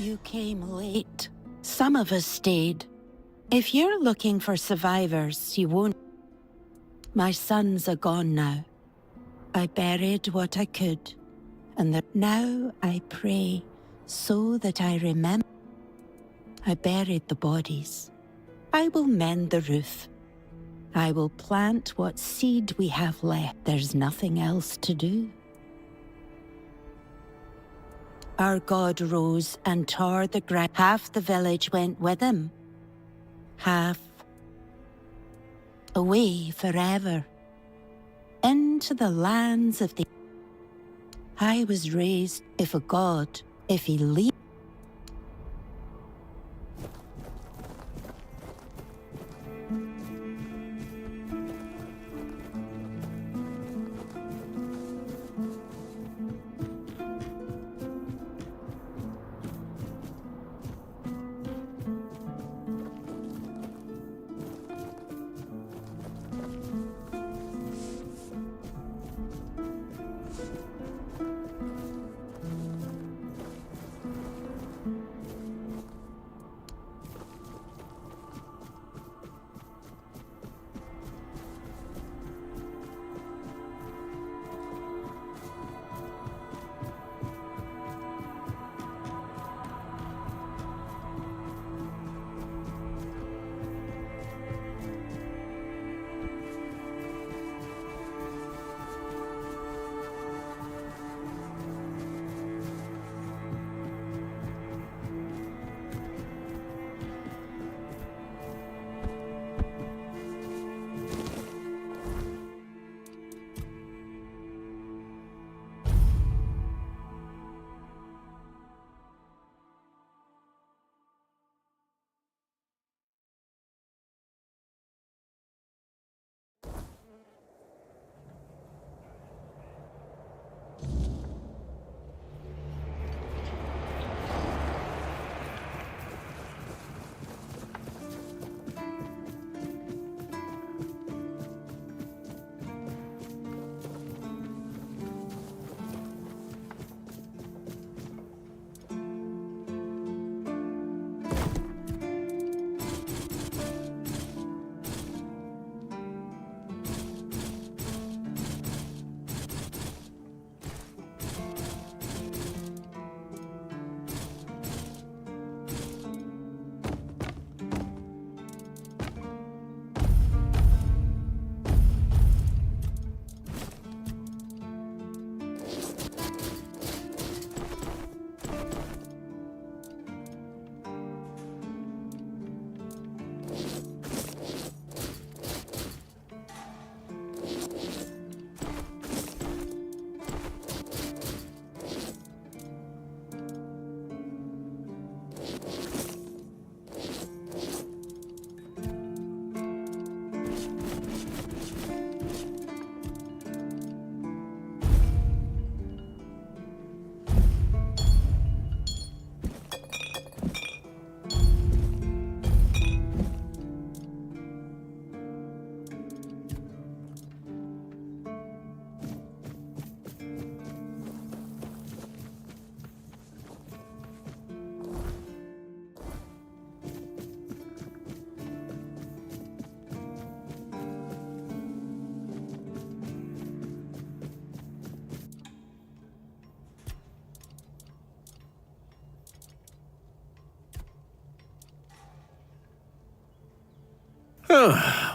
You came late. Some of us stayed. If you're looking for survivors, you won't. My sons are gone now. I buried what I could, and that now I pray so that I remember. I buried the bodies. I will mend the roof. I will plant what seed we have left. There's nothing else to do. Our god rose and tore the ground. Half the village went with him. Half away forever. Into the lands of the... I was raised, if a god, if he leaves...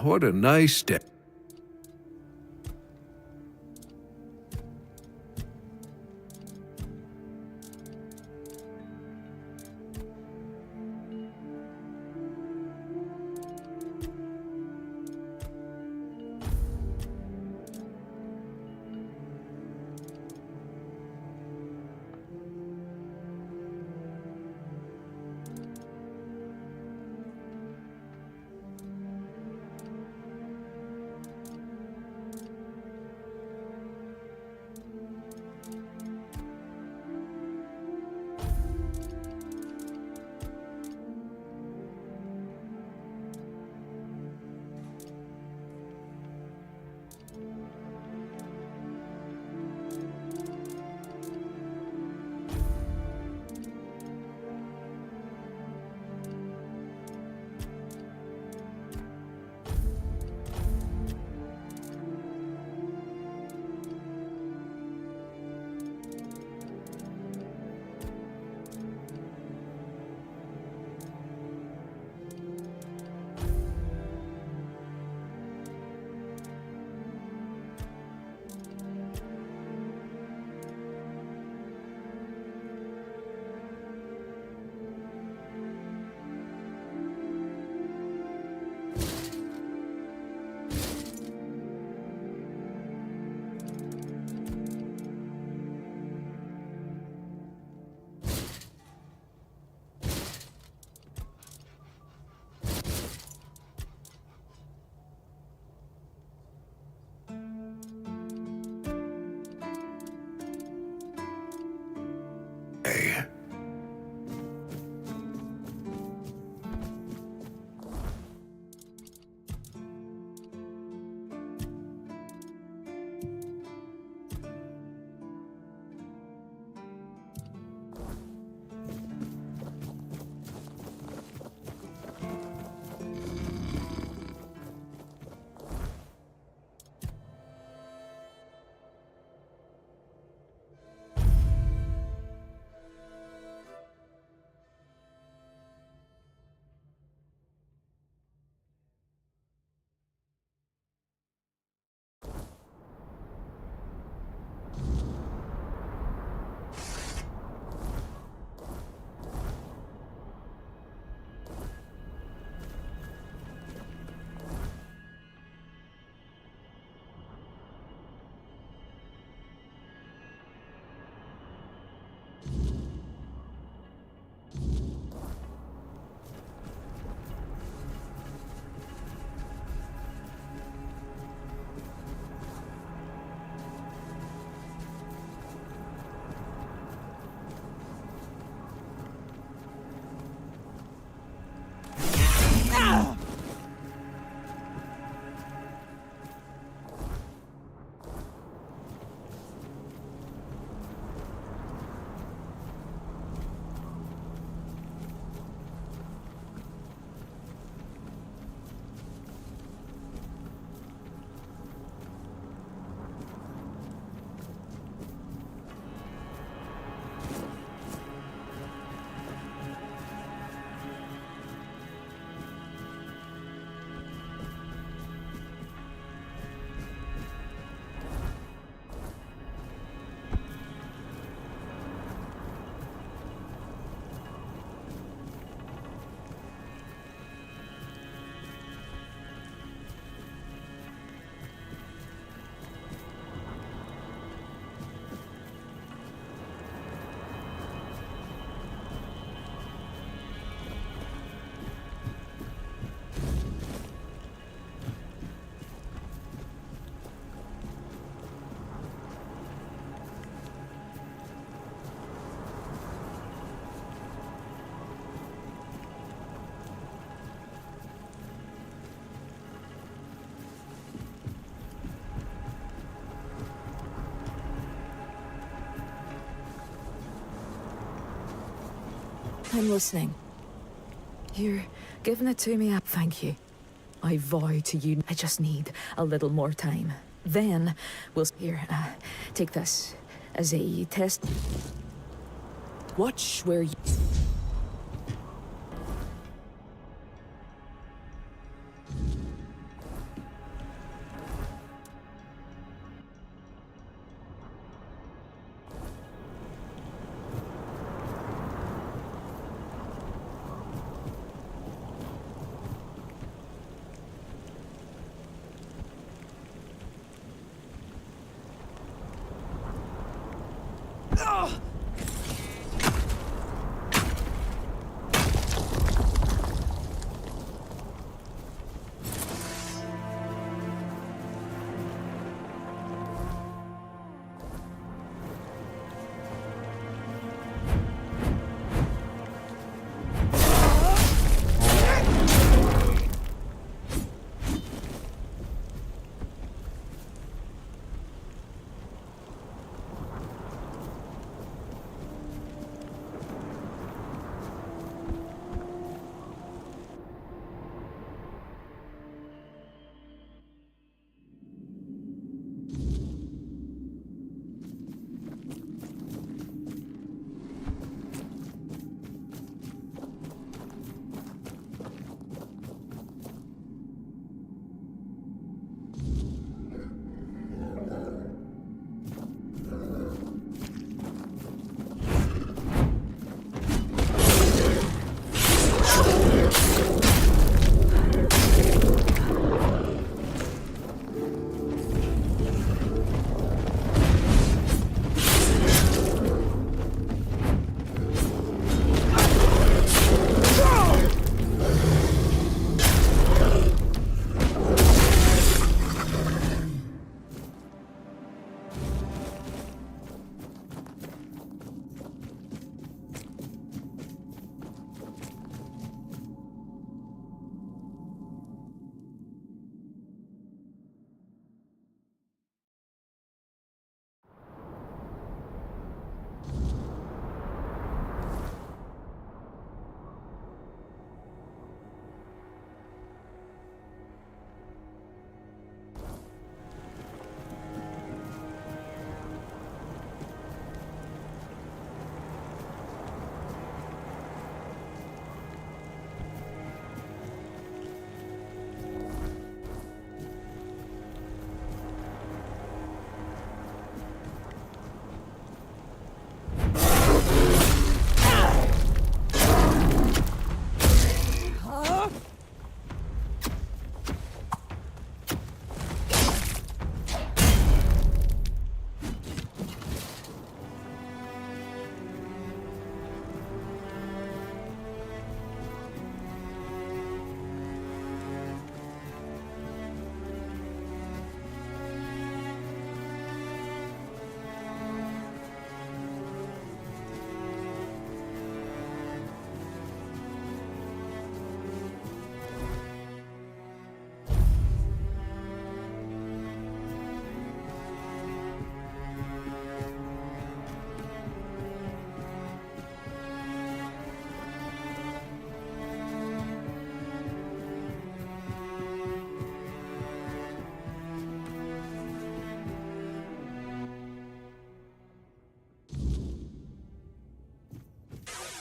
What a nice day. I'm listening. You're giving it to me? Thank you. I vow to you, I just need a little more time. Then we'll... Here, take this as a test. Watch where you...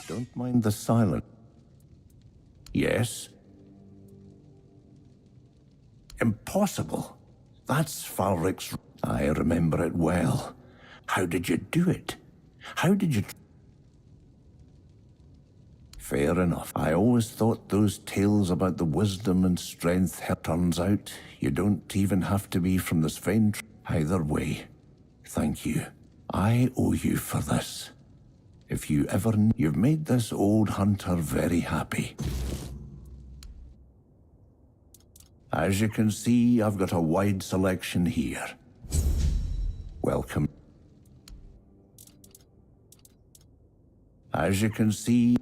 Don't mind the silence. Yes? Impossible. That's Falric's... I remember it well. How did you do it? How did you... Fair enough. I always thought those tales about the wisdom and strength... Turns out, you don't even have to be from the Sven... Either way, thank you. I owe you for this. If you ever... You've made this old hunter very happy. As you can see, I've got a wide selection here. Welcome. As you can see...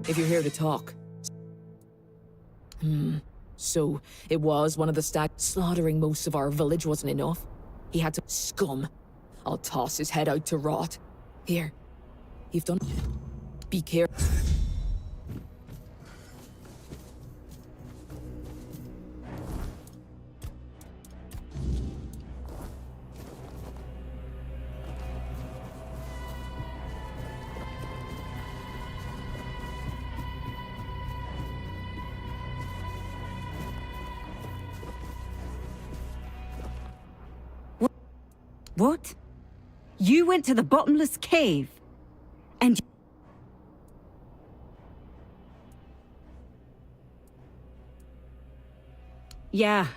if you're here to talk. So, it was one of the stag slaughtering most of our village wasn't enough. He had to scum. I'll toss his head out to rot. Here, you've done. Be careful. What? You went to the bottomless cave? And... Yeah,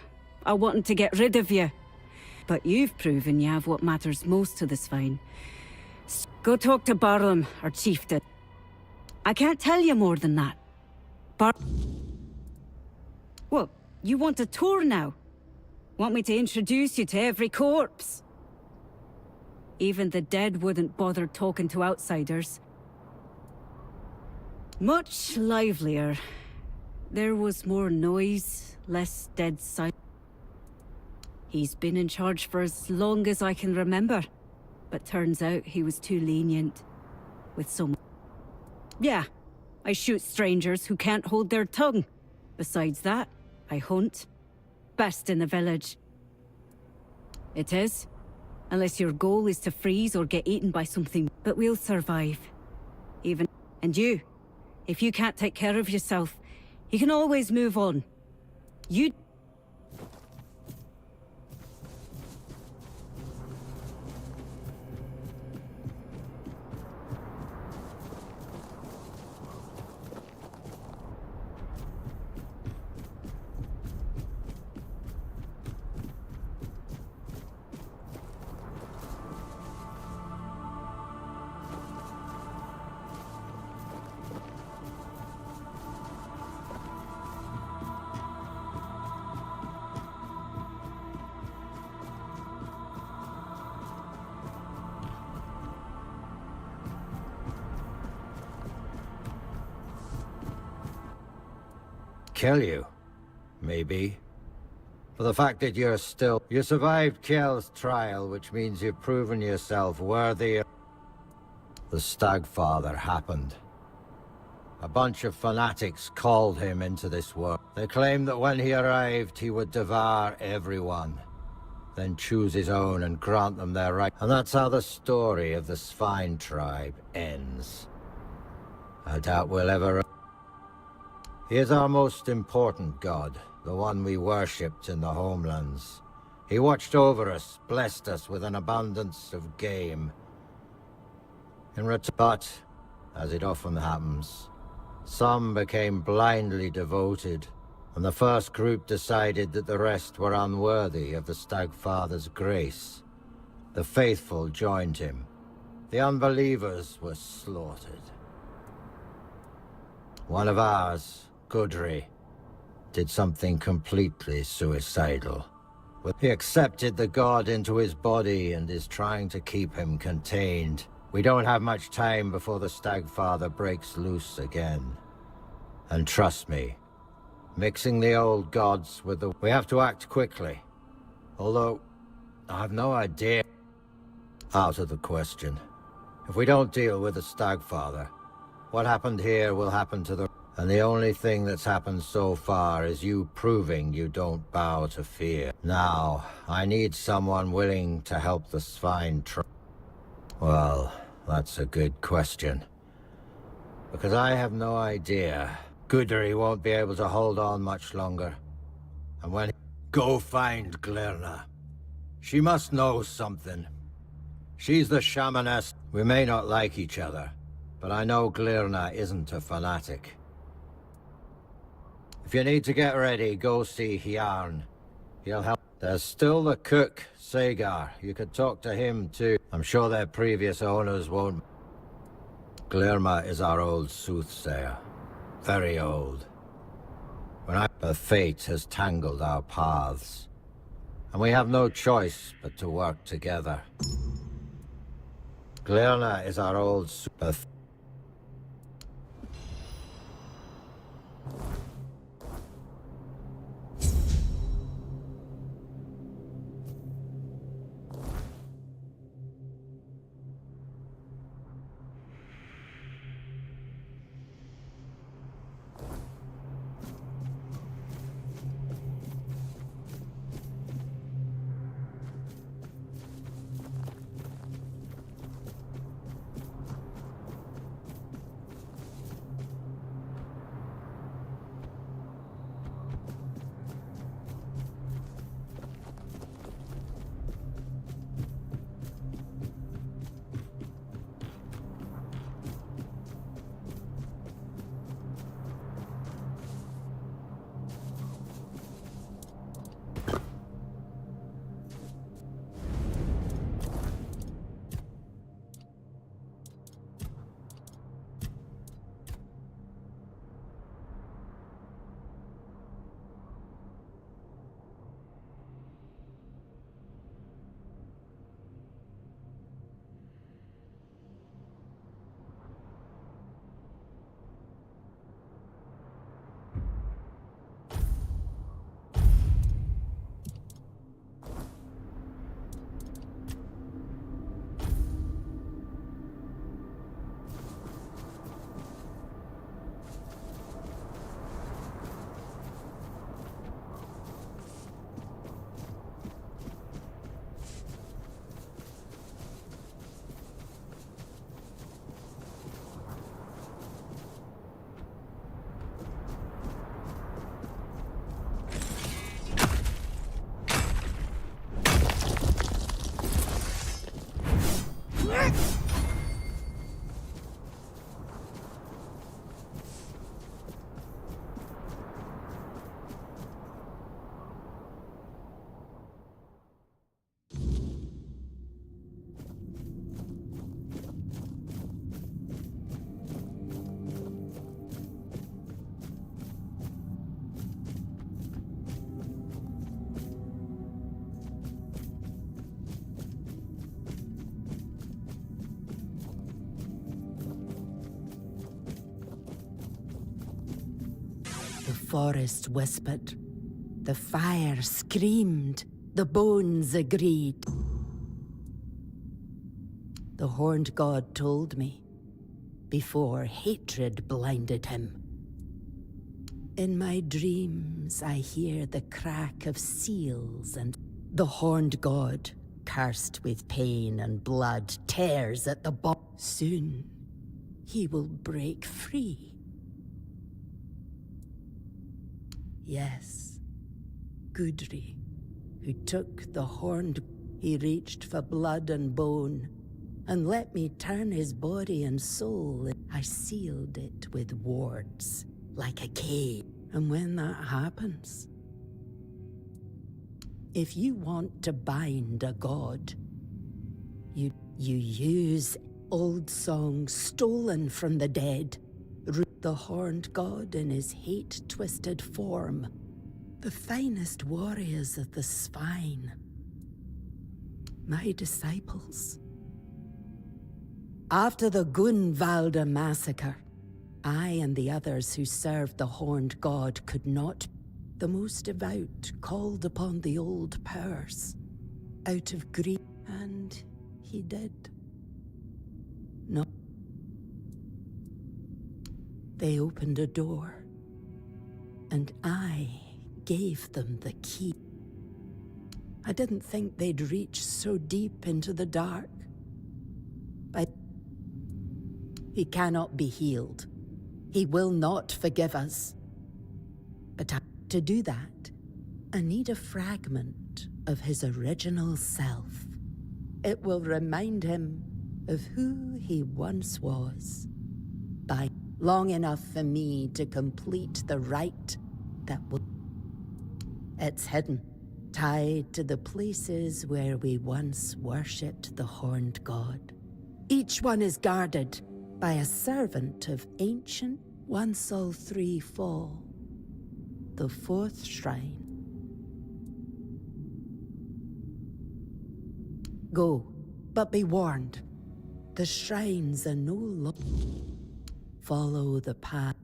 I wanted to get rid of you. But you've proven you have what matters most to the Svine. Go talk to Barlam, our chieftain. I can't tell you more than that. What, you want a tour now? Want me to introduce you to every corpse? Even the dead wouldn't bother talking to outsiders. Much livelier. There was more noise, less dead silence. He's been in charge for as long as I can remember. But turns out he was too lenient. With some... Yeah, I shoot strangers who can't hold their tongue. Besides that, I hunt. Best in the village. It is. Unless your goal is to freeze or get eaten by something. But we'll survive. Even... And you. If you can't take care of yourself, you can always move on. You... Kill you, maybe. For the fact that you're still... You survived Kjell's trial, which means you've proven yourself worthy of... The Stagfather happened. A bunch of fanatics called him into this world. They claimed that when he arrived, he would devour everyone, then choose his own and grant them their right. And that's how the story of the Svine tribe ends. I doubt we'll ever... He is our most important god, the one we worshipped in the homelands. He watched over us, blessed us with an abundance of game. In return, but, as it often happens, some became blindly devoted, and the first group decided that the rest were unworthy of the Stagfather's grace. The faithful joined him. The unbelievers were slaughtered. One of ours, Gudri, did something completely suicidal. He accepted the god into his body and is trying to keep him contained. We don't have much time before the Stagfather breaks loose again. And trust me, mixing the old gods with the... We have to act quickly. Although, I have no idea. Out of the question. If we don't deal with the Stagfather, what happened here will happen to the... And the only thing that's happened so far is you proving you don't bow to fear. Now, I need someone willing to help the Svine Well, that's a good question. Because I have no idea. Gudri won't be able to hold on much longer. And when... Go find Glirna. She must know something. She's the shamaness. We may not like each other, but I know Glirna isn't a fanatic. If you need to get ready, go see Hjarn. He'll help. There's still the cook, Sagar. You could talk to him too. I'm sure their previous owners won't... Glirma is our old soothsayer. Very old. But fate has tangled our paths. And we have no choice but to work together. Glirna is our old... forest whispered. The fire screamed. The bones agreed. The horned god told me, before hatred blinded him. In my dreams, I hear the crack of seals, and the horned god, cursed with pain and blood, tears at the Soon, he will break free. Yes, Gudri, who took the horned, he reached for blood and bone, and let me turn his body and soul. I sealed it with wards, like a cage. And when that happens, if you want to bind a god, you use old songs stolen from the dead, the horned god in his hate-twisted form, the finest warriors of the spine, my disciples. After the Gunvalda massacre, I and the others who served the horned god could not. The most devout called upon the old powers out of grief, and he did. No. They opened a door, and I gave them the key. I didn't think they'd reach so deep into the dark. But he cannot be healed. He will not forgive us. But to do that, I need a fragment of his original self. It will remind him of who he once was. By long enough for me to complete the rite that will. It's hidden, tied to the places where we once worshipped the horned god. Each one is guarded by a servant of ancient. Once all three fall, the fourth shrine. Go, but be warned. The shrines are no longer. Follow the path.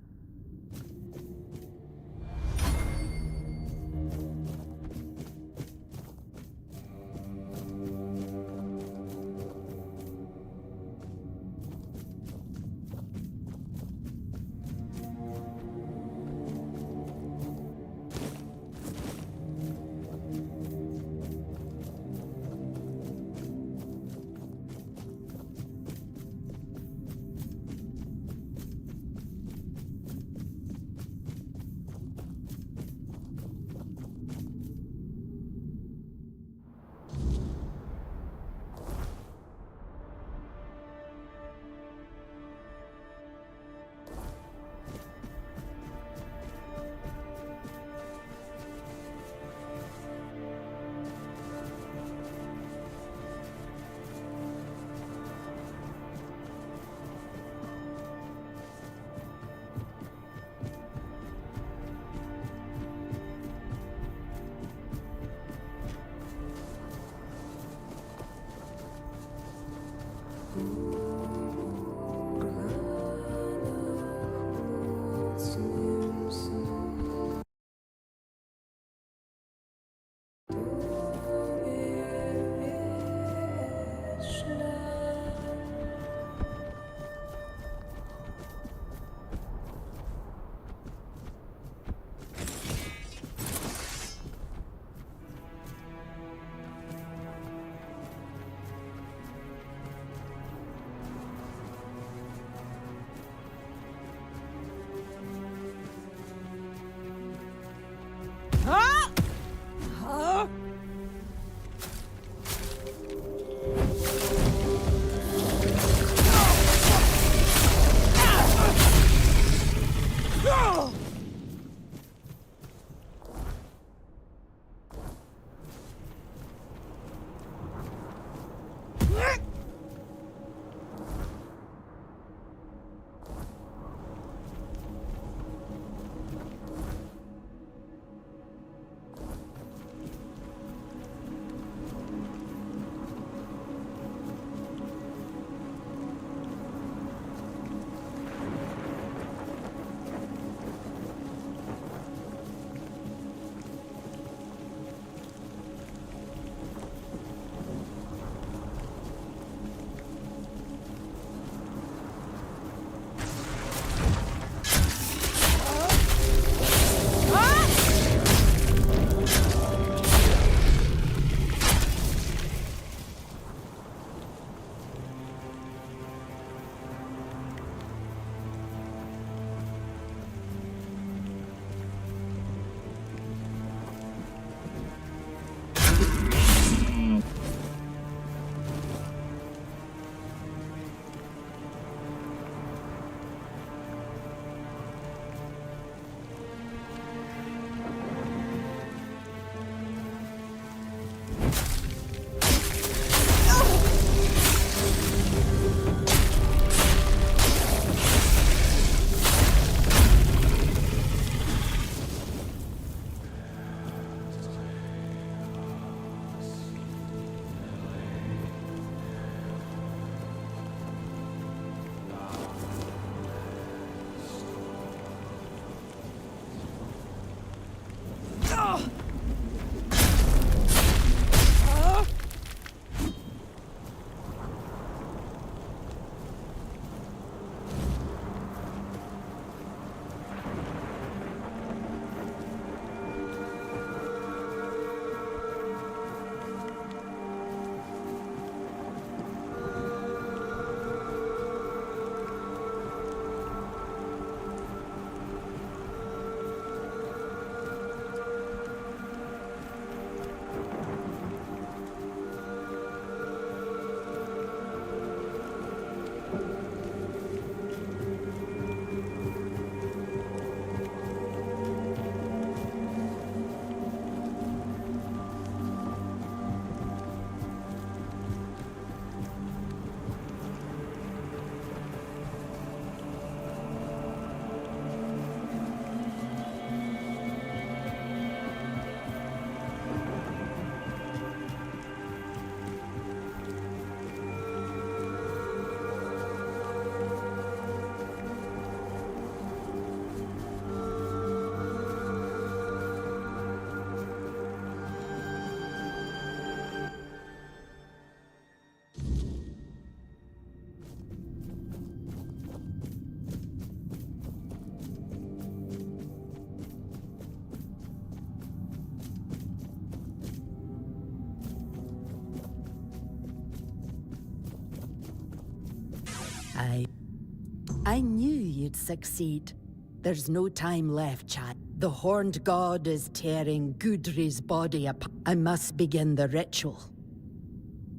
I knew you'd succeed. There's no time left, Chad. The horned god is tearing Gudri's body apart. I must begin the ritual.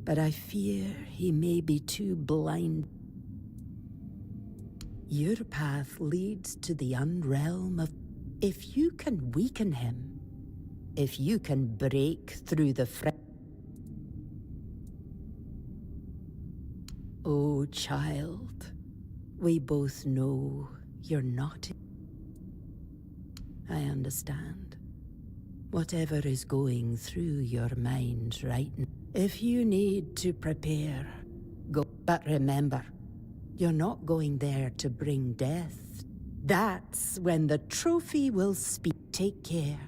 But I fear he may be too blind. Your path leads to the unrealm of... If you can weaken him, if you can break through the Oh, child, we both know you're not... I understand. Whatever is going through your mind right now. If you need to prepare, go. But remember, you're not going there to bring death. That's when the trophy will speak. Take care.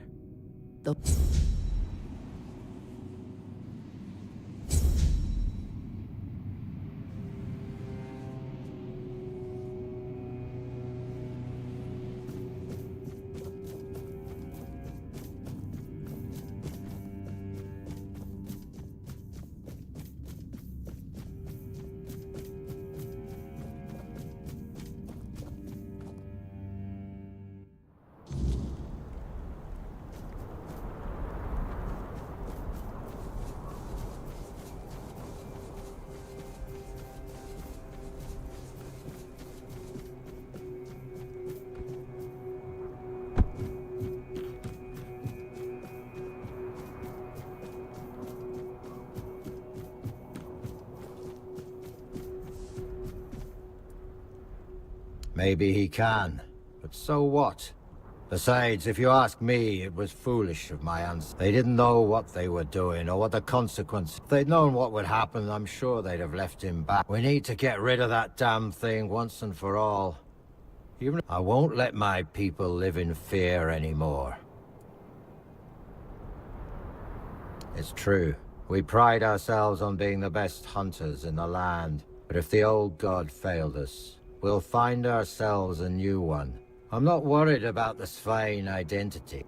Maybe he can, but so what? Besides, if you ask me, it was foolish of my aunts. They didn't know what they were doing, or what the consequence. If they'd known what would happen, I'm sure they'd have left him back. We need to get rid of that damn thing once and for all. Even I won't let my people live in fear anymore. It's true. We pride ourselves on being the best hunters in the land. But if the old god failed us, we'll find ourselves a new one. I'm not worried about the Svein identity.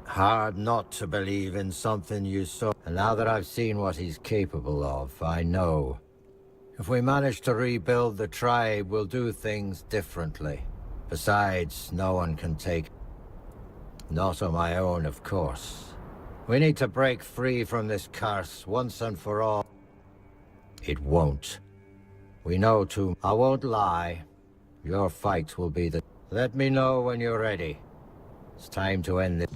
Hard not to believe in something you saw. And now that I've seen what he's capable of, I know. If we manage to rebuild the tribe, we'll do things differently. Besides, no one can take... Not on my own, of course. We need to break free from this curse once and for all. It won't. We know too. I won't lie. Your fight will be the... Let me know when you're ready. It's time to end this.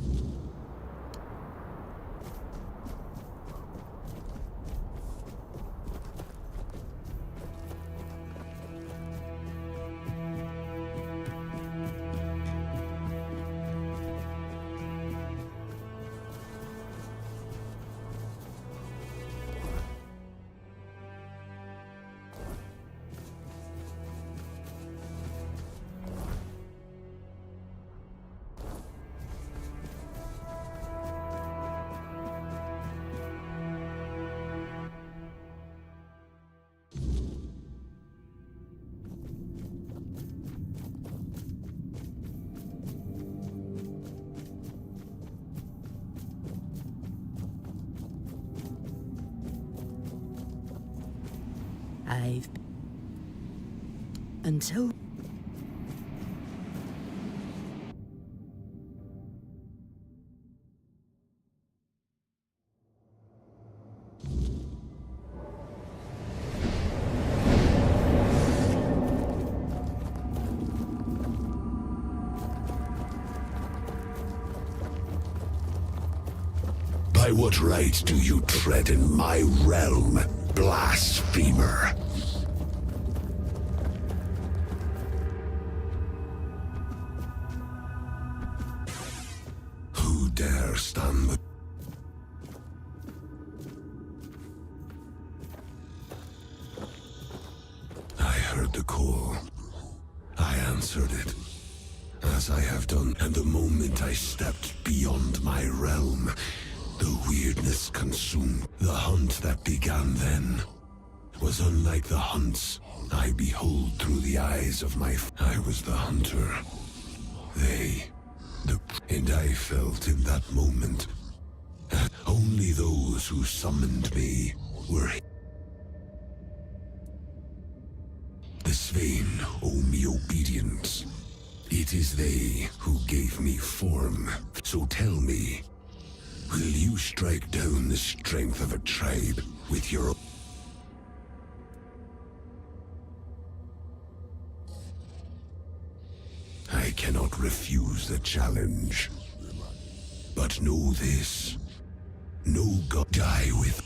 Until... By what right do you tread in my realm, blasphemer? Who dare stand with... I heard the call. I answered it, as I have done, and the moment I stepped beyond my realm, the weirdness consumed. The hunt that began then was unlike the hunts I behold through the eyes of my... I was the hunter. They... And I felt in that moment only those who summoned me were... obedience. It is they who gave me form. So tell me, will you strike down the strength of a tribe with your... I cannot refuse the challenge. But know this. No god die with...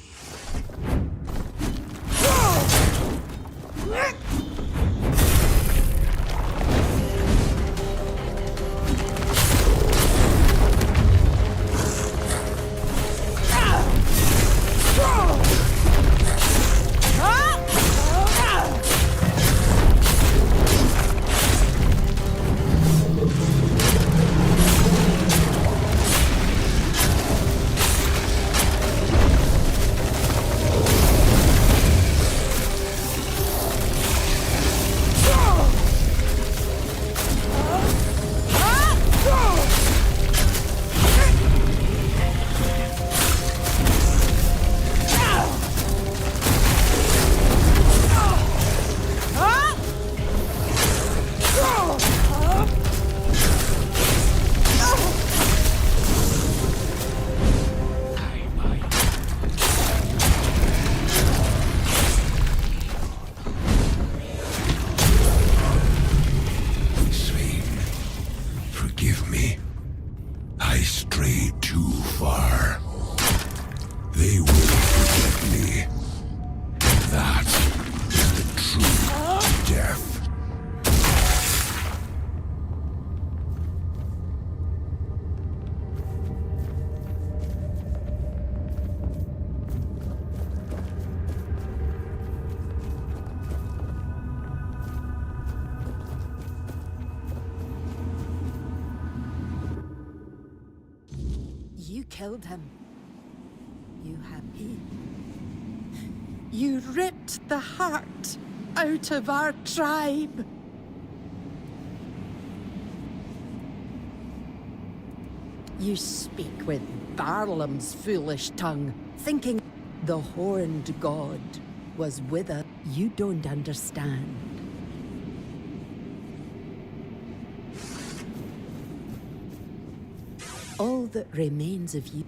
Forgive me. I strayed too far. They will forget me. That is the true death. You killed him. You happy? You ripped the heart out of our tribe. You speak with Barlam's foolish tongue, thinking the horned god was with us. You don't understand. All that remains of you.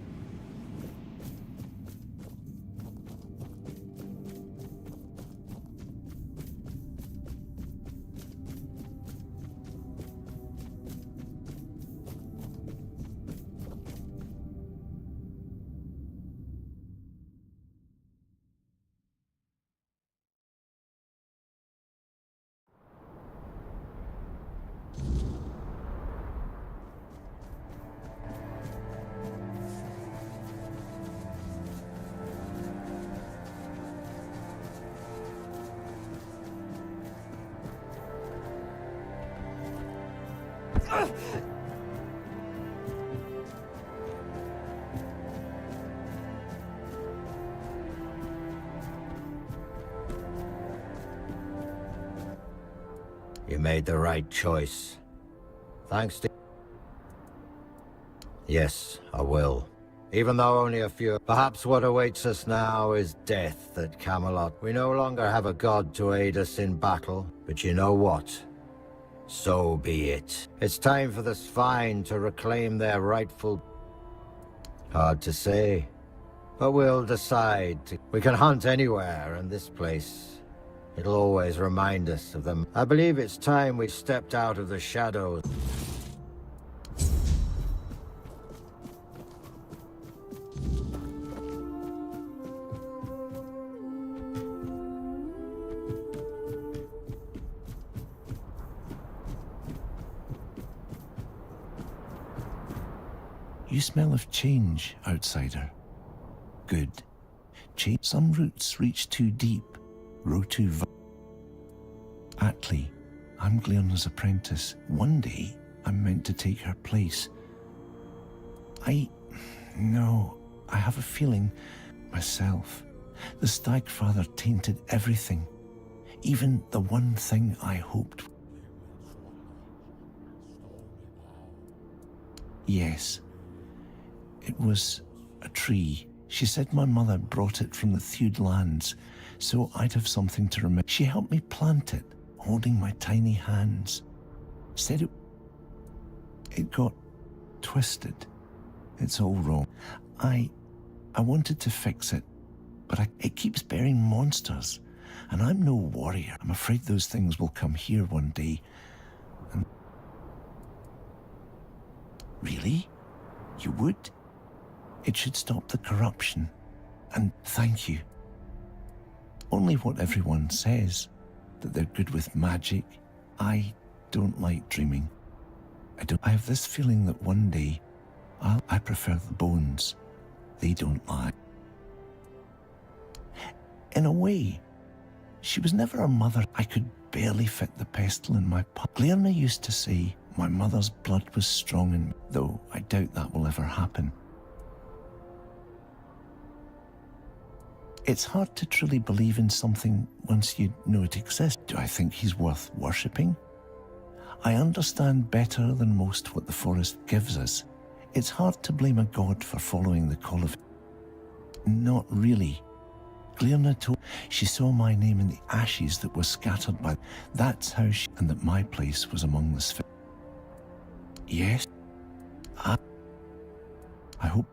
You made the right choice. Thanks to... Yes, I will. Even though only a few... Perhaps what awaits us now is death at Camelot. We no longer have a god to aid us in battle, but you know what? So be it. It's time for the swine to reclaim their rightful... Hard to say, but we'll decide. We can hunt anywhere, and this place... It'll always remind us of them. I believe it's time we stepped out of the shadows. You smell of change, outsider. Good. Change. Some roots reach too deep. Row too Atli, I'm Gleona's apprentice. One day, I'm meant to take her place. No, I have a feeling myself. The Stagfather tainted everything. Even the one thing I hoped. Yes, it was a tree. She said my mother brought it from the Thewed lands, so I'd have something to remember. She helped me plant it holding my tiny hands. Said it got twisted. It's all wrong. I wanted to fix it, but it keeps bearing monsters, and I'm no warrior. I'm afraid those things will come here one day. And really? You would? It should stop the corruption. And thank you. Only what everyone says, that they're good with magic. I don't like dreaming. I have this feeling that one day, I prefer the bones. They don't lie. In a way, she was never a mother. I could barely fit the pestle in my palm. Glenna used to say my mother's blood was strong in me, though I doubt that will ever happen. It's hard to truly believe in something once you know it exists. Do I think he's worth worshipping? I understand better than most what the forest gives us. It's hard to blame a god for following the call of... Not really. Glenna told she saw my name in the ashes that were scattered by... That's how she... And that my place was among the spheres. Yes. I hope...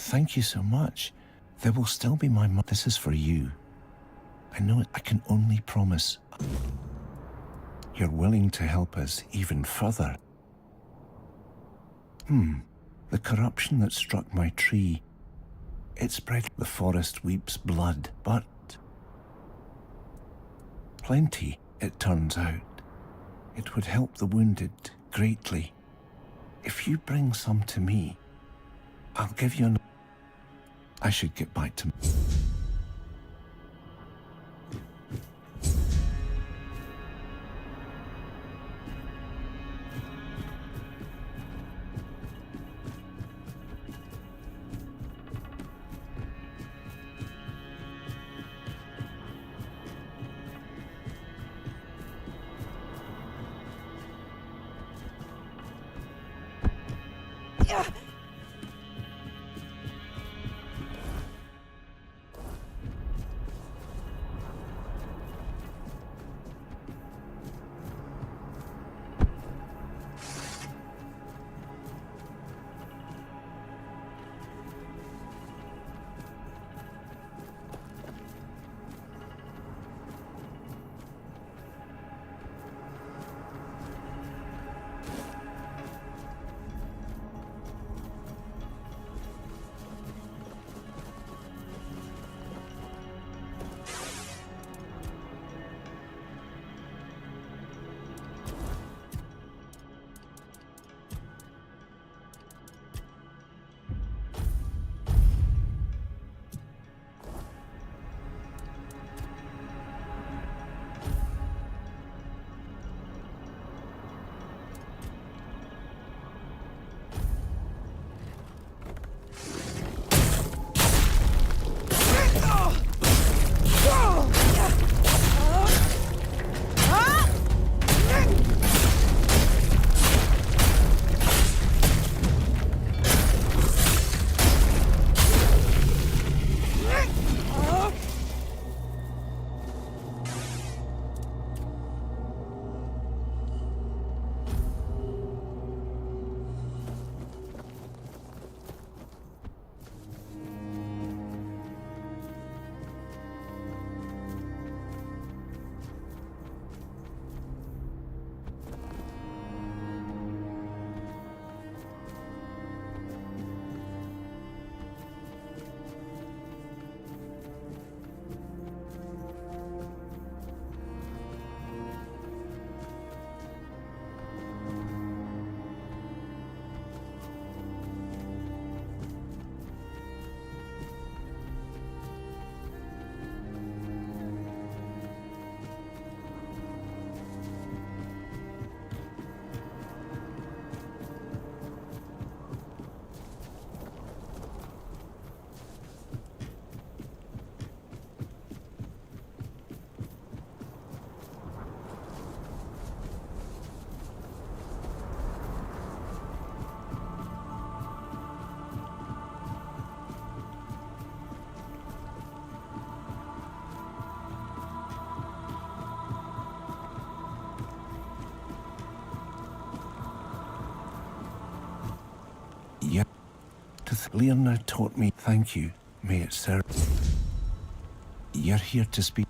Thank you so much. There will still be my mom. This is for you. I know it. I can only promise. You're willing to help us even further. The corruption that struck my tree. It spread. The forest weeps blood, but plenty, it turns out. It would help the wounded greatly. If you bring some to me, I'll give you an... I should get back to... Leona taught me. Thank you. May it serve. You're here to speak.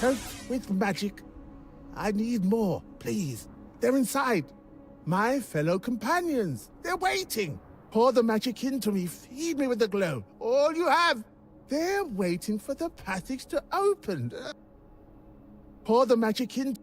Help with magic. I need more, please. They're inside. My fellow companions. They're waiting. Pour the magic into me. Feed me with the glow. All you have. They're waiting for the passage to open. Pour the magic in.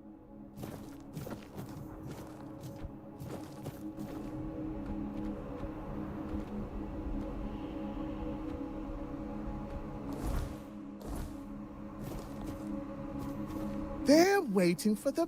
They're waiting for the...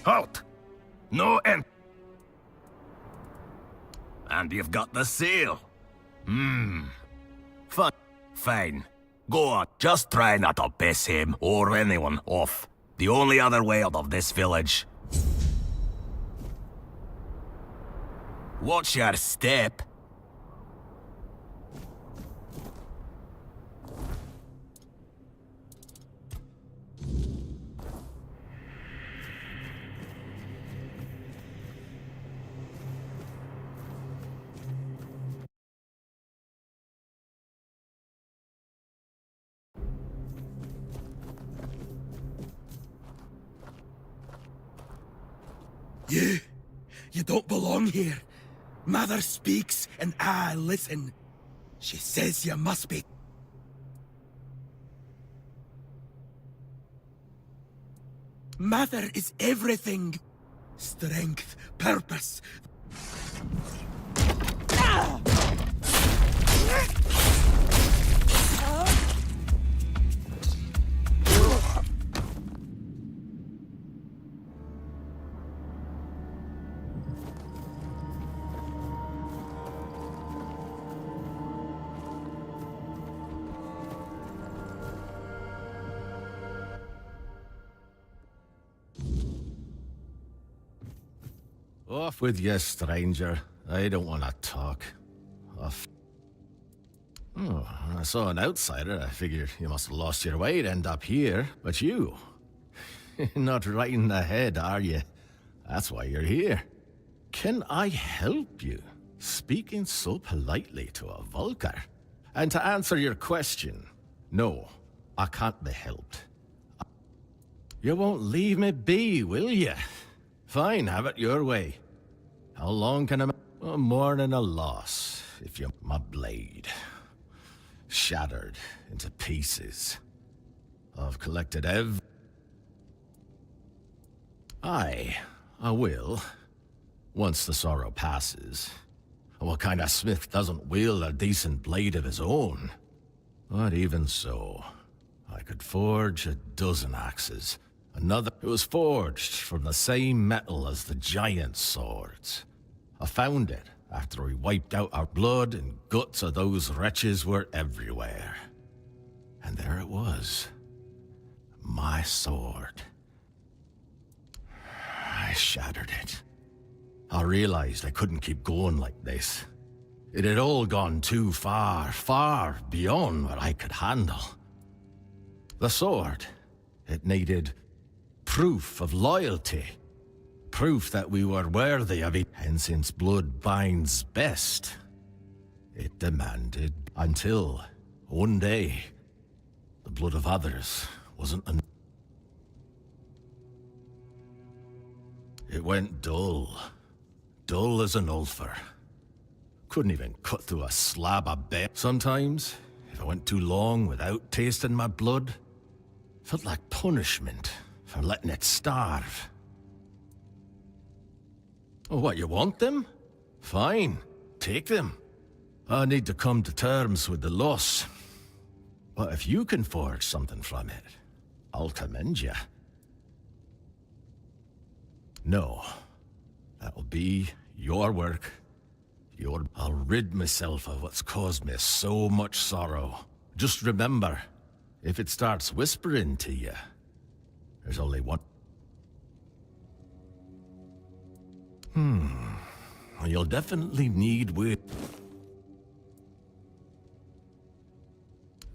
Halt! No end. And you've got the seal. Fine. Go on. Just try not to piss him or anyone off. The only other way out of this village. Watch your step. You don't belong here. Mother speaks and I listen. She says you must be. Mother is everything. Strength, purpose. Off with you, stranger. I don't want to talk. Off. Oh, when I saw an outsider, I figured you must have lost your way to end up here. But you... not riding ahead, are you? That's why you're here. Can I help you? Speaking so politely to a Vulcar. And to answer your question, no, I can't be helped. You won't leave me be, will you? Fine, have it your way. How long can I... Oh, more than a loss, if you... My blade. Shattered into pieces. I've collected Aye, I will. Once the sorrow passes. What kind of smith doesn't wield a decent blade of his own? But even so, I could forge a dozen axes. Another it was forged from the same metal as the giant swords. I found it after we wiped out our blood and guts of those wretches were everywhere. And there it was. My sword. I shattered it. I realized I couldn't keep going like this. It had all gone too far, far beyond what I could handle. The sword, it needed proof of loyalty. Proof that we were worthy of it. And since blood binds best, it demanded until one day, the blood of others wasn't enough. It went dull. Dull as an ulcer. Couldn't even cut through a slab of bone. Sometimes, if I went too long without tasting my blood, felt like punishment for letting it starve. Oh, what, you want them? Fine, take them. I need to come to terms with the loss. But if you can forge something from it, I'll commend you. No, that'll be your work. I'll rid myself of what's caused me so much sorrow. Just remember, if it starts whispering to you, there's only one. You'll definitely need wit.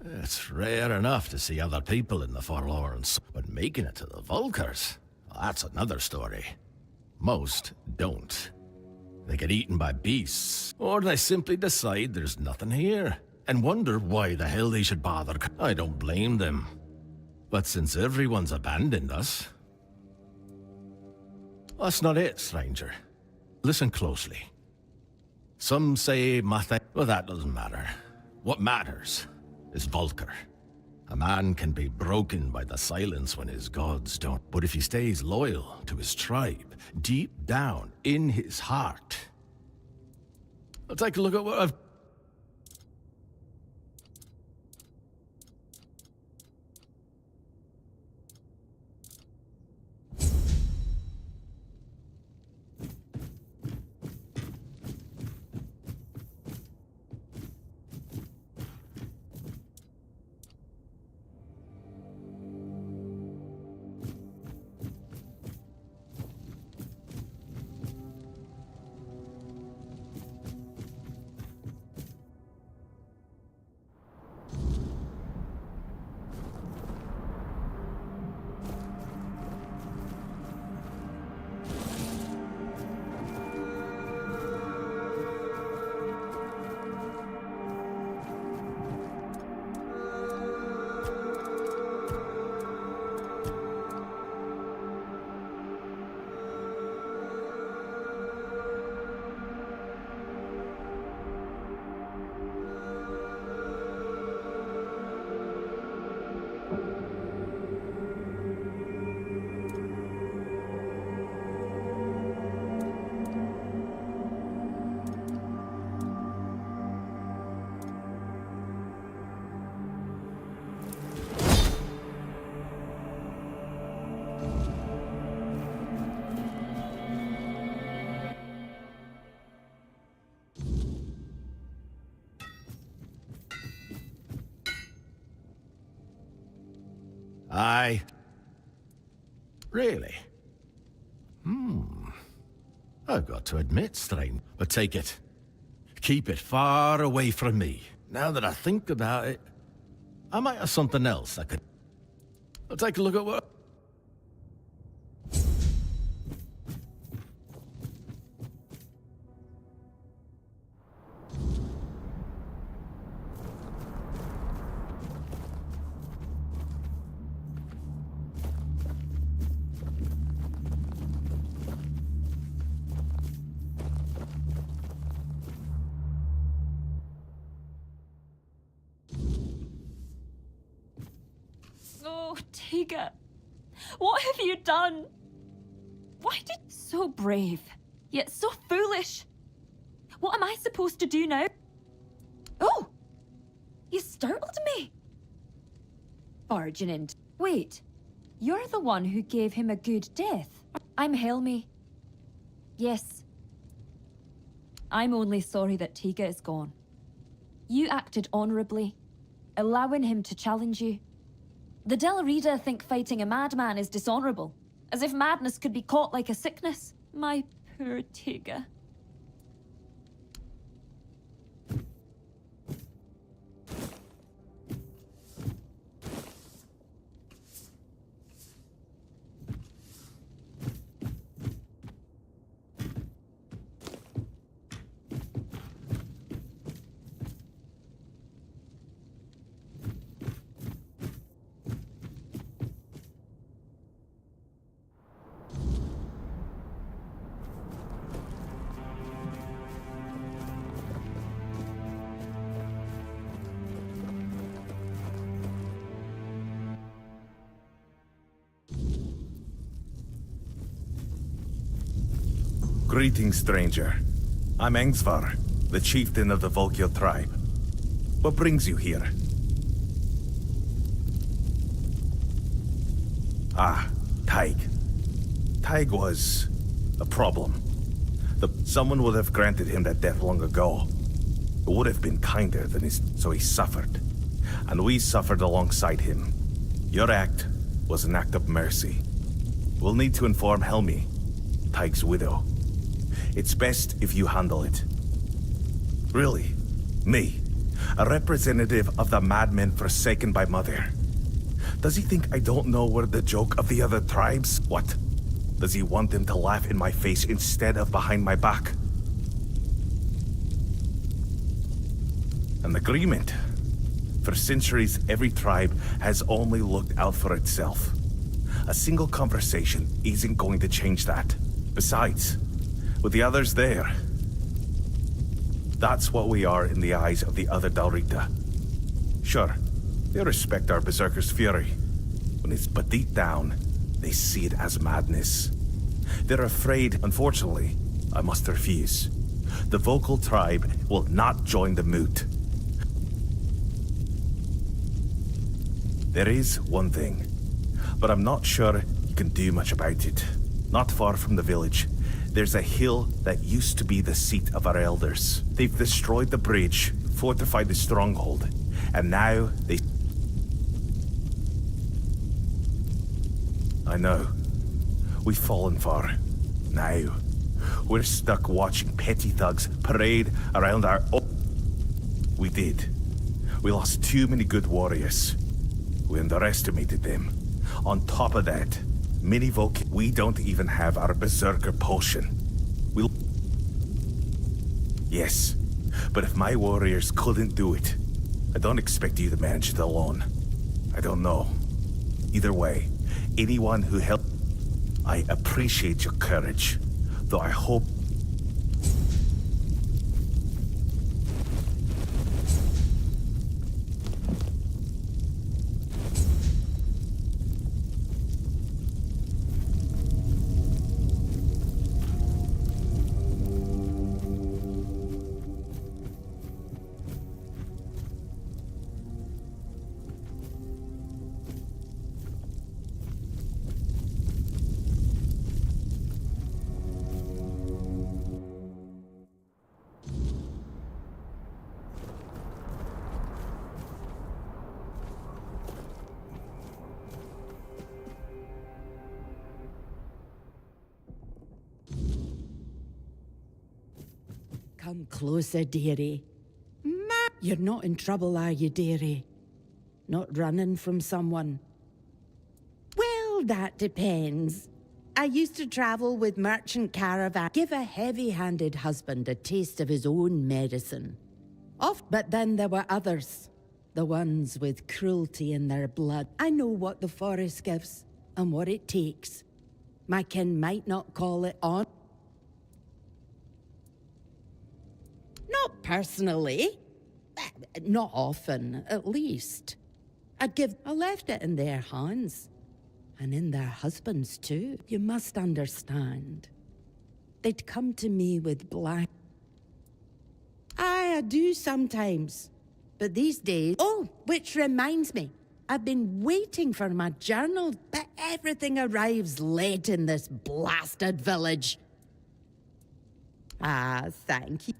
It's rare enough to see other people in the Forlorns, but making it to the Vulcars, that's another story. Most don't. They get eaten by beasts, or they simply decide there's nothing here, and wonder why the hell they should bother. I don't blame them. But since everyone's abandoned us... That's not it, stranger. Listen closely. Some say Mathe... Well, that doesn't matter. What matters is Vulcar. A man can be broken by the silence when his gods don't. But if he stays loyal to his tribe, deep down in his heart... I'll take a look at what I've... Aye. Really? I've got to admit, Strain, but take it. Keep it far away from me. Now that I think about it, I might have something else I could... I'll take a look at what... Oh, Tiga, what have you done? Why did... So brave, yet so foolish. What am I supposed to do now? Oh! You startled me. Barging in. Wait, you're the one who gave him a good death. I'm Helmi. Yes. I'm only sorry that Tiga is gone. You acted honorably, allowing him to challenge you. The Delrida think fighting a madman is dishonorable, as if madness could be caught like a sickness. My poor Tiga. Greetings, stranger. I'm Engsvar, the chieftain of the Volkio tribe. What brings you here? Ah, Taig. Taig was... a problem. Someone would have granted him that death long ago. It would have been kinder than his... so he suffered. And we suffered alongside him. Your act was an act of mercy. We'll need to inform Helmi, Taig's widow. It's best if you handle it. Really? Me? A representative of the madmen forsaken by Mother? Does he think I don't know we're the joke of the other tribes? What? Does he want them to laugh in my face instead of behind my back? An agreement. For centuries, every tribe has only looked out for itself. A single conversation isn't going to change that. Besides, with the others there, that's what we are in the eyes of the other Dalrita. Sure, they respect our berserker's fury. When it's but deep down, they see it as madness. They're afraid, unfortunately, I must refuse. The vocal tribe will not join the moot. There is one thing, but I'm not sure you can do much about it. Not far from the village, there's a hill that used to be the seat of our elders. They've destroyed the bridge, fortified the stronghold, and now they... I know. We've fallen far. Now, we're stuck watching petty thugs parade around our... We did. We lost too many good warriors. We underestimated them. On top of that, we don't even have our berserker potion. Yes, but if my warriors couldn't do it, I don't expect you to manage it alone. I don't know. Either way, anyone who helped... I appreciate your courage, though I hope... Come closer, dearie. You're not in trouble, are you, dearie? Not running from someone? Well, that depends. I used to travel with merchant caravan. Give a heavy-handed husband a taste of his own medicine. But then there were others. The ones with cruelty in their blood. I know what the forest gives and what it takes. My kin might not call it on. Not personally. Not often, at least. I left it in their hands. And in their husbands, too. You must understand. They'd come to me with black... I do sometimes. But these days... Oh, which reminds me. I've been waiting for my journal, but everything arrives late in this blasted village. Ah, thank you.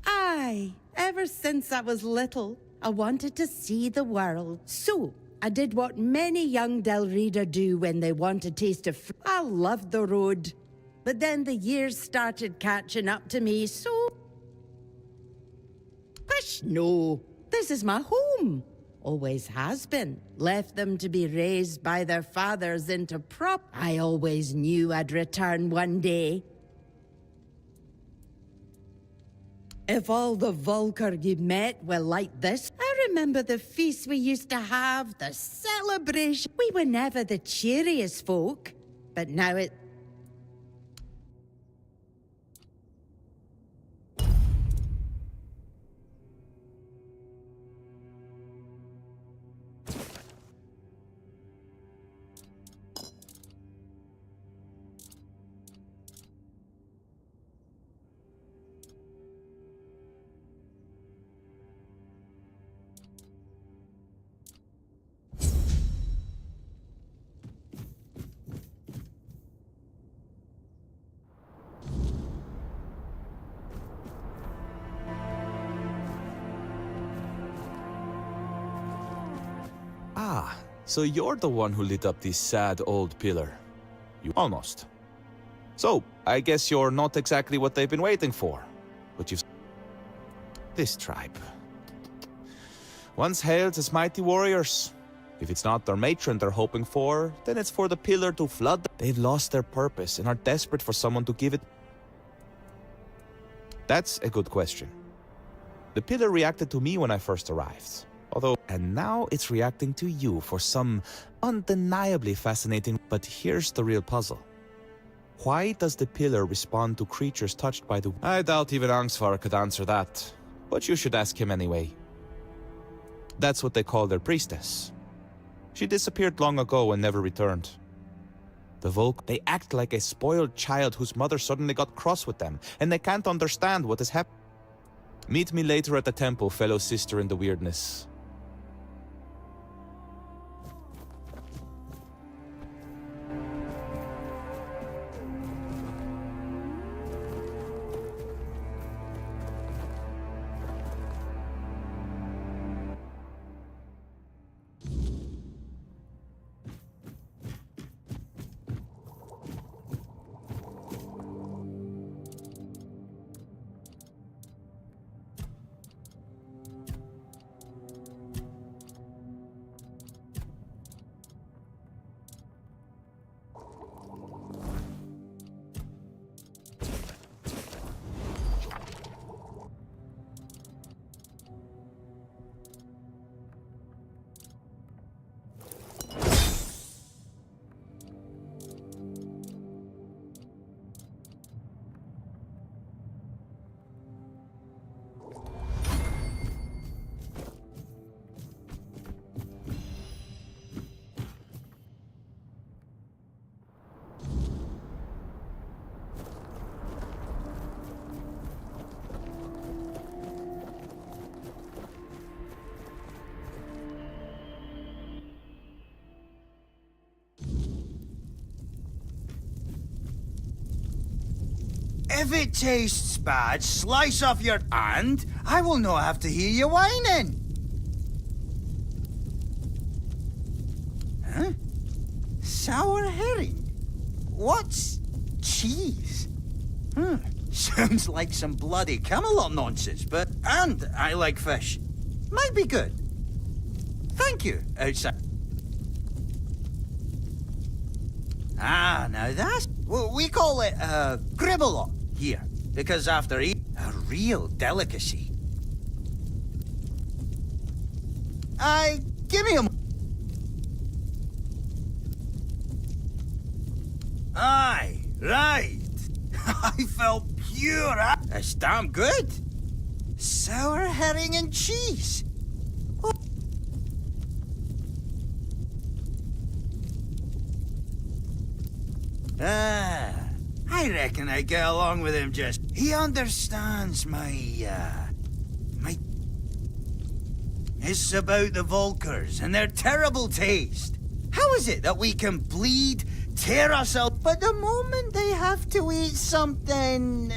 Aye, ever since I was little, I wanted to see the world. So, I did what many young Del Reader do when they want a taste of... I loved the road. But then the years started catching up to me, so... Pish, no. This is my home. Always has been. Left them to be raised by their fathers into prop. I always knew I'd return one day. If all the Volker you met were like this, I remember the feasts we used to have, the celebration. We were never the cheeriest folk, but now it... Ah, so you're the one who lit up this sad old pillar. You almost. So, I guess you're not exactly what they've been waiting for. But you've... This tribe. Once hailed as mighty warriors. If it's not their matron they're hoping for, then it's for the pillar to flood. They've lost their purpose and are desperate for someone to give it... That's a good question. The pillar reacted to me when I first arrived. And now it's reacting to you for some undeniably fascinating... But here's the real puzzle. Why does the pillar respond to creatures touched by the... I doubt even Angsvar could answer that. But you should ask him anyway. That's what they call their priestess. She disappeared long ago and never returned. The Volk, they act like a spoiled child whose mother suddenly got cross with them, and they can't understand what has happened. Meet me later at the temple, fellow sister in the weirdness. If it tastes bad, slice off your hand. I will not have to hear you whining. Huh? Sour herring? What's cheese? Sounds like some bloody Camelot nonsense, but... And I like fish. Might be good. Thank you, outside. Ah, now that's... Well, we call it, Gribbalot here, because after eating... A real delicacy. Give me a... Aye, right. I felt pure. That's damn good. Sour herring and cheese. Oh. I reckon I get along with him just... He understands my... It's about the Volkers and their terrible taste. How is it that we can bleed, tear ourselves, but the moment they have to eat something...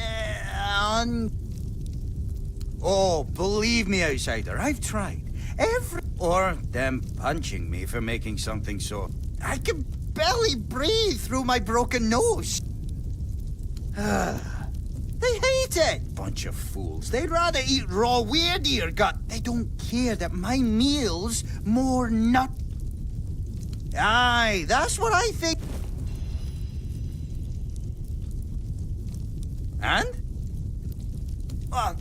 Oh, believe me, outsider, I've tried. Or them punching me for making something so... I can barely breathe through my broken nose. They hate it! Bunch of fools. They'd rather eat raw weird ear gut. They don't care that my meal's more nut... Aye, that's what I think. And? Well...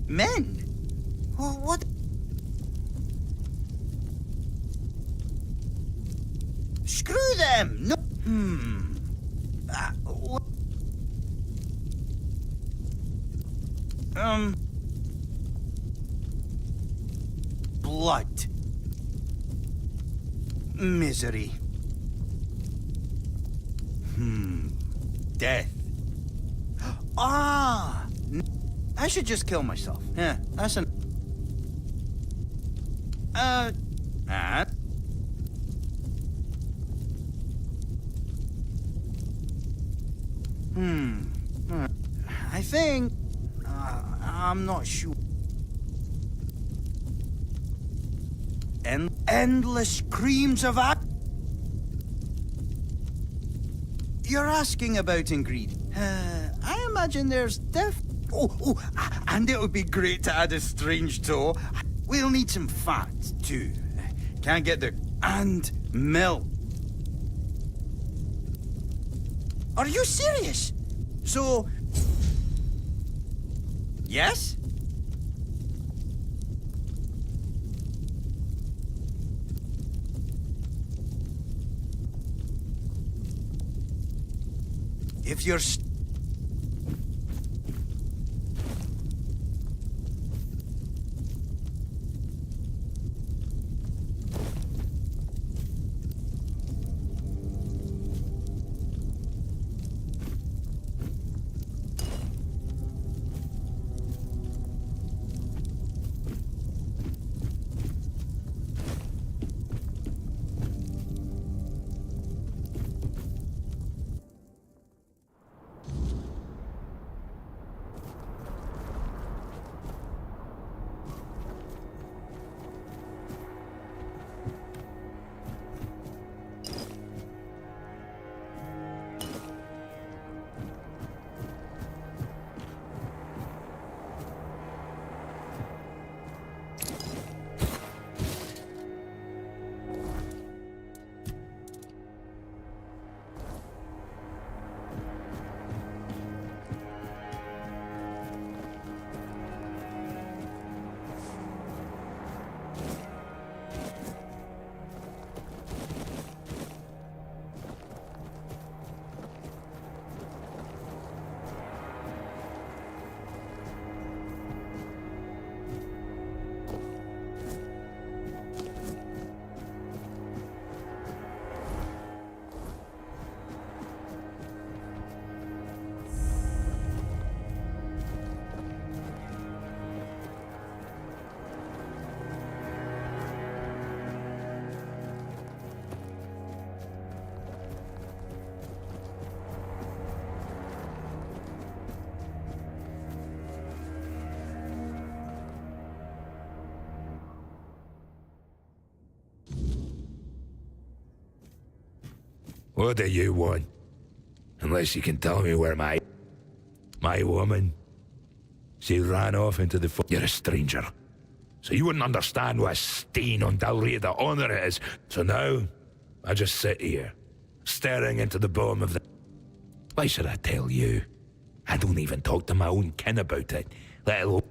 Men? What? Screw them! No. Blood. Misery. Death. Ah! I should just kill myself. Yeah, that's an... I think... I'm not sure. Endless screams of... You're asking about ingredients. I imagine there's and it would be great to add a strange toe. We'll need some fat, too. Can't get the... And milk. Are you serious? So... Yes? If you're... What do you want? Unless you can tell me where my woman... She ran off into the... You're a stranger. So you wouldn't understand what a stain on Dalria the honor it is. So now, I just sit here, staring into the bottom of the... Why should I tell you? I don't even talk to my own kin about it, let alone...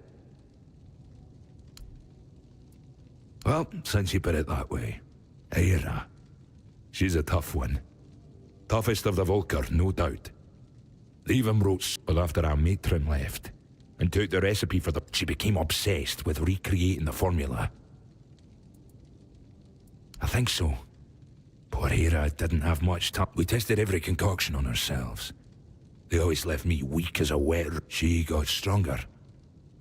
Well, since you put it that way, Aira. She's a tough one. Toughest of the Volker, no doubt. They even wrote well after our matron left, and took the recipe for the... She became obsessed with recreating the formula. I think so. Poor Aira didn't have much time. We tested every concoction on ourselves. They always left me weak as a wet... She got stronger.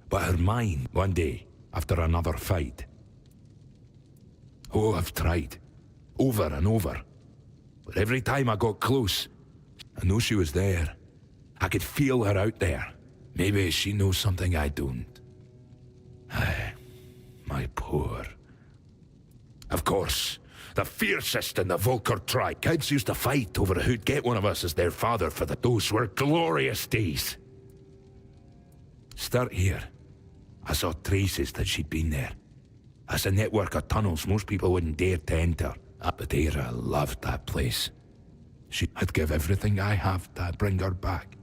But her mind, one day, after another fight... Oh, I've tried. Over and over. But every time I got close, I knew she was there. I could feel her out there. Maybe she knows something I don't. Aye, my poor... Of course, the fiercest in the Volker tribe. Kids used to fight over who'd get one of us as their father for the... Those were glorious days. Start here. I saw traces that she'd been there. As a network of tunnels most people wouldn't dare to enter. But Aira loved that place. I'd give everything I have to bring her back.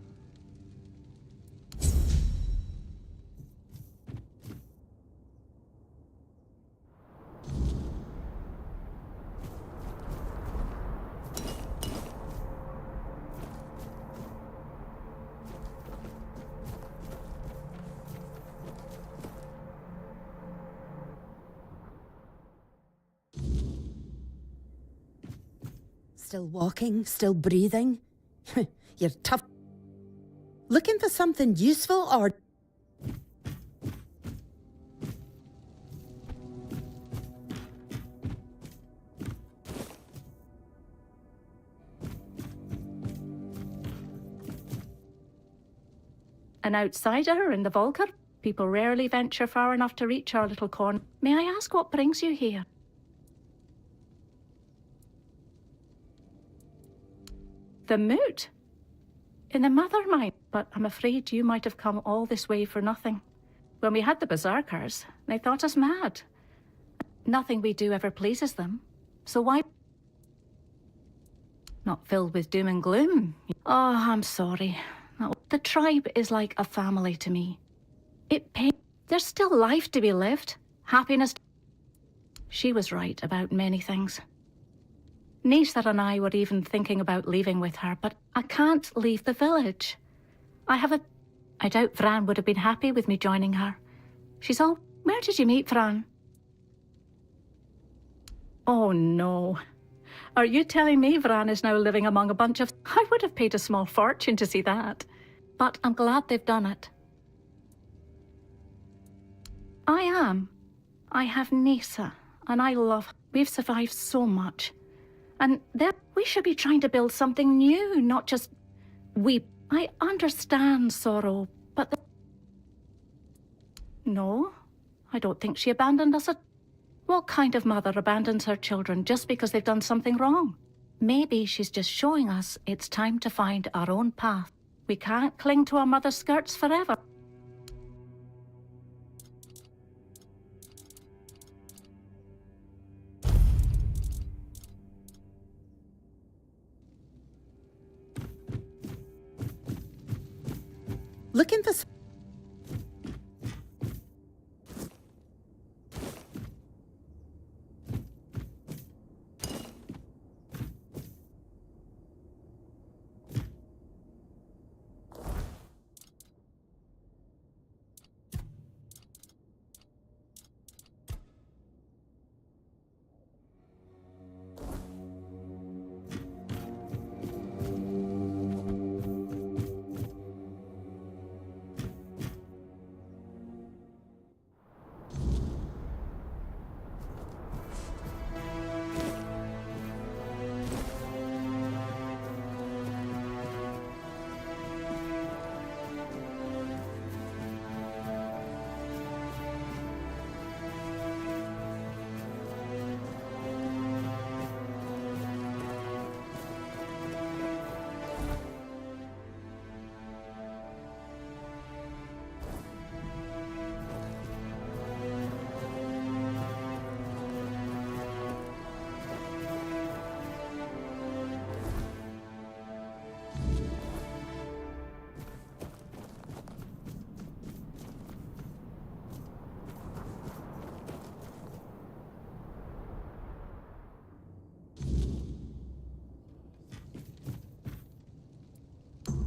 Still walking, still breathing? You're tough. Looking for something useful or... An outsider in the Volker? People rarely venture far enough to reach our little corner. May I ask what brings you here? The moot? In the Mother Mine, but I'm afraid you might have come all this way for nothing. When we had the Berserkers, they thought us mad. Nothing we do ever pleases them. So why... Not filled with doom and gloom. Oh, I'm sorry. The tribe is like a family to me. There's still life to be lived. Happiness... She was right about many things. Nisa and I were even thinking about leaving with her, but I can't leave the village. I doubt Fran would have been happy with me joining her. She's all... Where did you meet Fran? Oh, no. Are you telling me Fran is now living among a bunch of... I would have paid a small fortune to see that. But I'm glad they've done it. I am. I have Nisa, and I love her. We've survived so much. And we should be trying to build something new, not just... I understand sorrow, but... No, I don't think she abandoned us at... What kind of mother abandons her children just because they've done something wrong? Maybe she's just showing us it's time to find our own path. We can't cling to our mother's skirts forever. Looking for...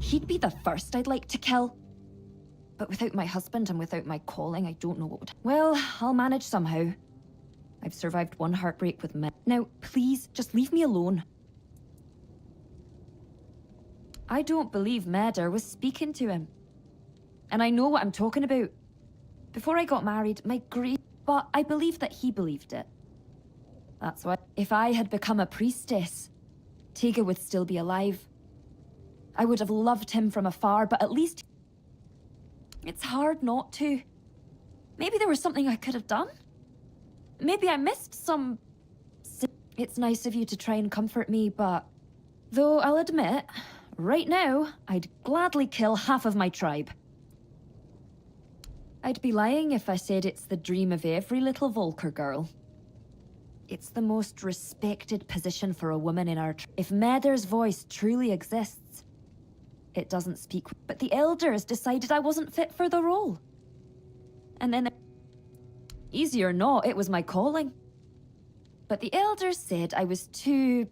He'd be the first I'd like to kill. But without my husband and without my calling, I don't know what would... Well, I'll manage somehow. I've survived one heartbreak with men. Now, please, just leave me alone. I don't believe Medder was speaking to him. And I know what I'm talking about. Before I got married, my great... But I believe that he believed it. That's why... If I had become a priestess, Tega would still be alive. I would have loved him from afar, but at least... It's hard not to. Maybe there was something I could have done? Maybe I missed some... It's nice of you to try and comfort me, but... Though I'll admit, right now, I'd gladly kill half of my tribe. I'd be lying if I said it's the dream of every little Volker girl. It's the most respected position for a woman in our If Medder's voice truly exists, it doesn't speak. But the elders decided I wasn't fit for the role. And then... Easy or not, it was my calling. But the elders said I was too...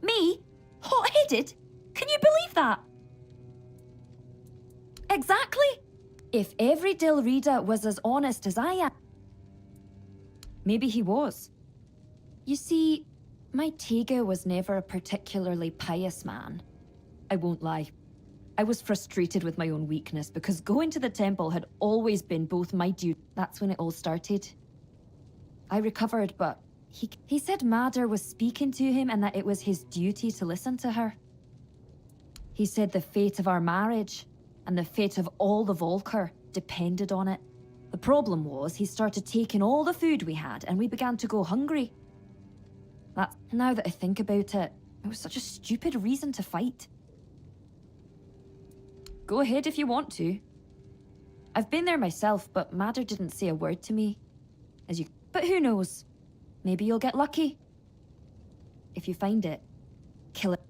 Me? Hot-headed? Can you believe that? Exactly! If every Dilrida was as honest as I am... Maybe he was. You see, my Tega was never a particularly pious man. I won't lie. I was frustrated with my own weakness because going to the temple had always been both my duty. That's when it all started. I recovered, but he said Madder was speaking to him and that it was his duty to listen to her. He said the fate of our marriage and the fate of all the Volker depended on it. The problem was he started taking all the food we had and we began to go hungry. Now that I think about it, it was such a stupid reason to fight. Go ahead if you want to. I've been there myself, but Madder didn't say a word to me. But who knows? Maybe you'll get lucky. If you find it, kill it.